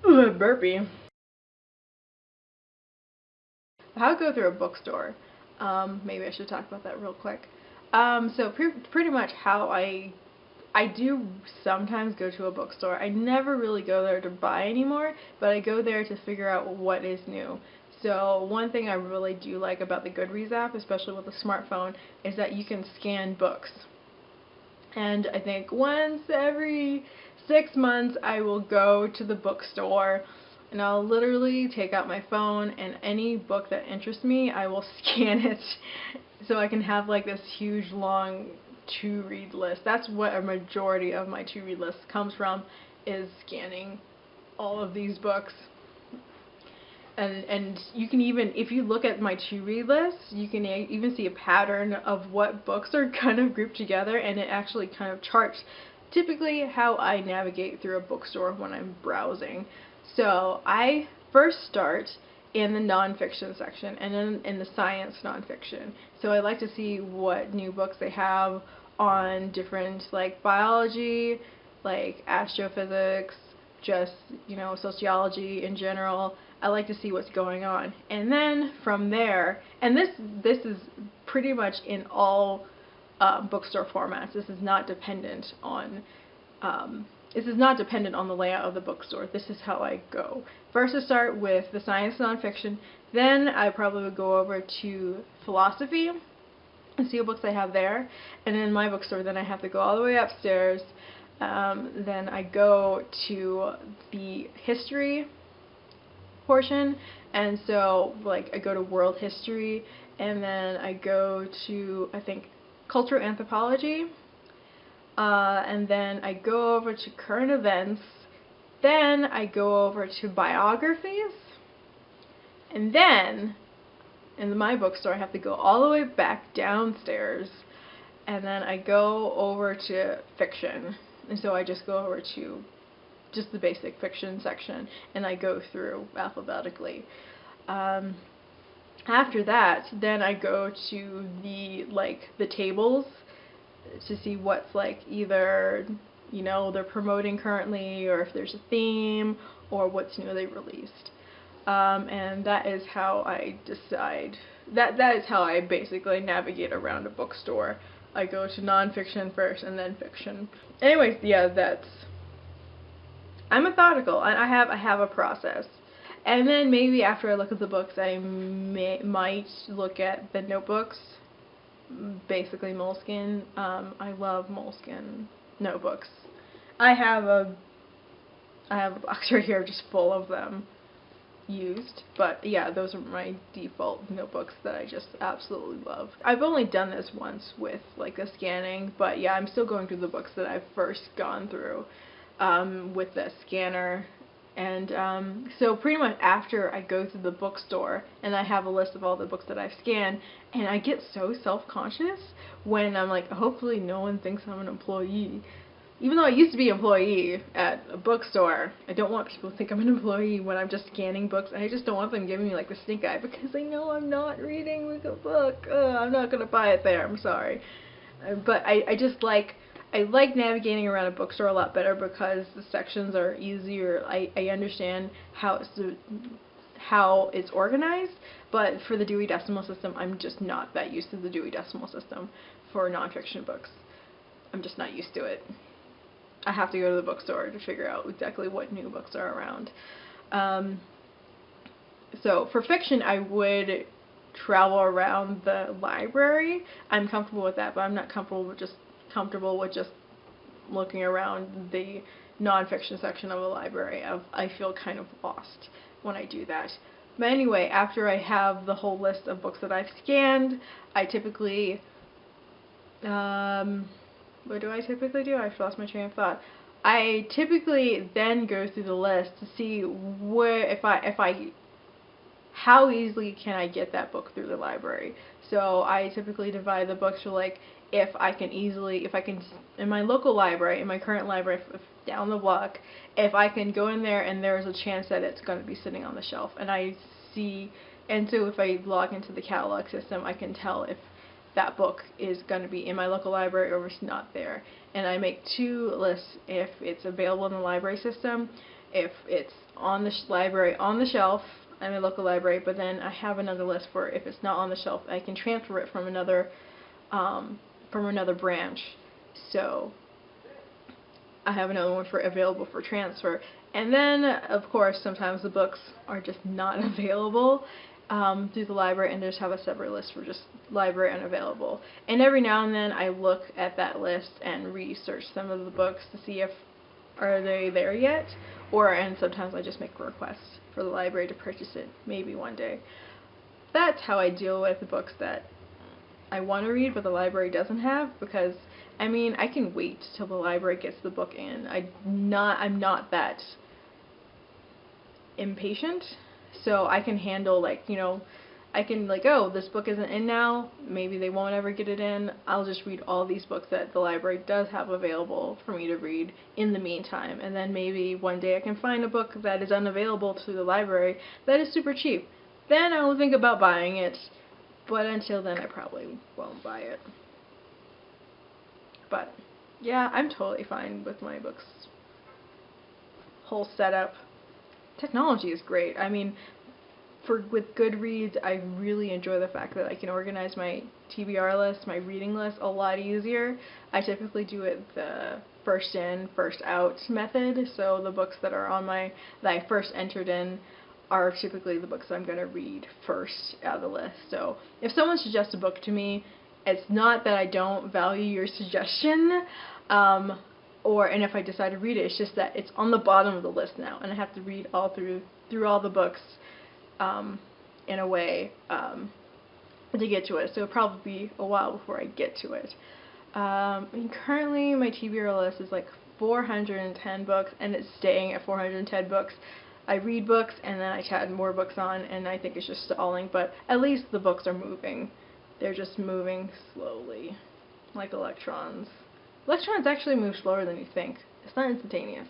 Burpee. How to go through a bookstore. Maybe I should talk about that real quick. So pretty much how I do sometimes go to a bookstore. I never really go there to buy anymore, but I go there to figure out what is new. So one thing I really do like about the Goodreads app, especially with a smartphone, is that you can scan books. And I think once every 6 months I will go to the bookstore and I'll literally take out my phone, and any book that interests me I will scan it so I can have like this huge long to read list. That's what a majority of my to read list comes from, is scanning all of these books. And you can even, if you look at my to read list, you can even see a pattern of what books are kind of grouped together, and it actually kind of charts typically how I navigate through a bookstore when I'm browsing. So I first start in the nonfiction section and then in the science nonfiction. So I like to see what new books they have on different, like, biology, like astrophysics, just, sociology in general. I like to see what's going on. And then from there, and this is pretty much in all bookstore formats. This is not dependent on the layout of the bookstore. This is how I go. First I start with the science nonfiction, then I probably would go over to philosophy and see what books I have there. And in my bookstore, then I have to go all the way upstairs. Then I go to the history portion, and so like I go to world history, and then I go to, I think, cultural anthropology, and then I go over to current events, then I go over to biographies, and then in my bookstore I have to go all the way back downstairs, and then I go over to fiction, and so I just go over to just the basic fiction section, and I go through alphabetically. After that, then I go to the tables to see what's like either they're promoting currently, or if there's a theme, or what's new they released. And that is how I decide. That is how I basically navigate around a bookstore. I go to nonfiction first and then fiction. Anyways, yeah, I'm methodical, and I have a process. And then maybe after I look at the books, I might look at the notebooks, basically Moleskine. I love Moleskine notebooks. I have a box right here just full of them used, but yeah, those are my default notebooks that I just absolutely love. I've only done this once with like the scanning, but yeah, I'm still going through the books that I've first gone through with the scanner. And so pretty much after I go through the bookstore and I have a list of all the books that I've scanned, and I get so self-conscious when I'm like, hopefully no one thinks I'm an employee. Even though I used to be an employee at a bookstore, I don't want people to think I'm an employee when I'm just scanning books. I just don't want them giving me like the stink eye, because they know I'm not reading a book. I'm not going to buy it there, I'm sorry. But I just like, I like navigating around a bookstore a lot better because the sections are easier. I understand how it's organized, but for the Dewey Decimal System, I'm just not that used to the Dewey Decimal System for nonfiction books. I'm just not used to it. I have to go to the bookstore to figure out exactly what new books are around. So for fiction, I would travel around the library. I'm comfortable with that, but I'm not comfortable with just looking around the nonfiction section of a library. I feel kind of lost when I do that. But anyway, after I have the whole list of books that I've scanned, I typically, what do I typically do? I've lost my train of thought. I typically then go through the list to see how easily can I get that book through the library. So I typically divide the books for like, if I can, in my local library, in my current library down the block, if I can go in there and there's a chance that it's going to be sitting on the shelf, and I see, and so if I log into the catalog system, I can tell if that book is going to be in my local library or if it's not there. And I make 2 lists if it's available in the library system, if it's on the library on the shelf in my local library, but then I have another list for if it's not on the shelf, I can transfer it from another branch. So I have another one for available for transfer. And then, of course, sometimes the books are just not available through the library, and I just have a separate list for just library unavailable. And every now and then I look at that list and research some of the books to see if are they there yet, and sometimes I just make a request for the library to purchase it maybe one day. That's how I deal with the books that I want to read but the library doesn't have, because I mean, I can wait till the library gets the book in. I'm not that impatient, so I can handle, like, you know, I can, like, oh, this book isn't in now, maybe they won't ever get it in, I'll just read all these books that the library does have available for me to read in the meantime, and then maybe one day I can find a book that is unavailable to the library that is super cheap. Then I will think about buying it, but until then I probably won't buy it. But yeah, I'm totally fine with my books whole setup. Technology is great. I mean, with Goodreads, I really enjoy the fact that I can organize my TBR list, my reading list, a lot easier. I typically do it the first in, first out method, so the books that are on that I first entered in are typically the books I'm going to read first out of the list. So if someone suggests a book to me, it's not that I don't value your suggestion, and if I decide to read it, it's just that it's on the bottom of the list now, and I have to read all through all the books in a way to get to it. So it'll probably be a while before I get to it. And currently my TBR list is like 410 books, and it's staying at 410 books. I read books and then I add more books on, and I think it's just stalling, but at least the books are moving. They're just moving slowly, like electrons. Electrons actually move slower than you think. It's not instantaneous.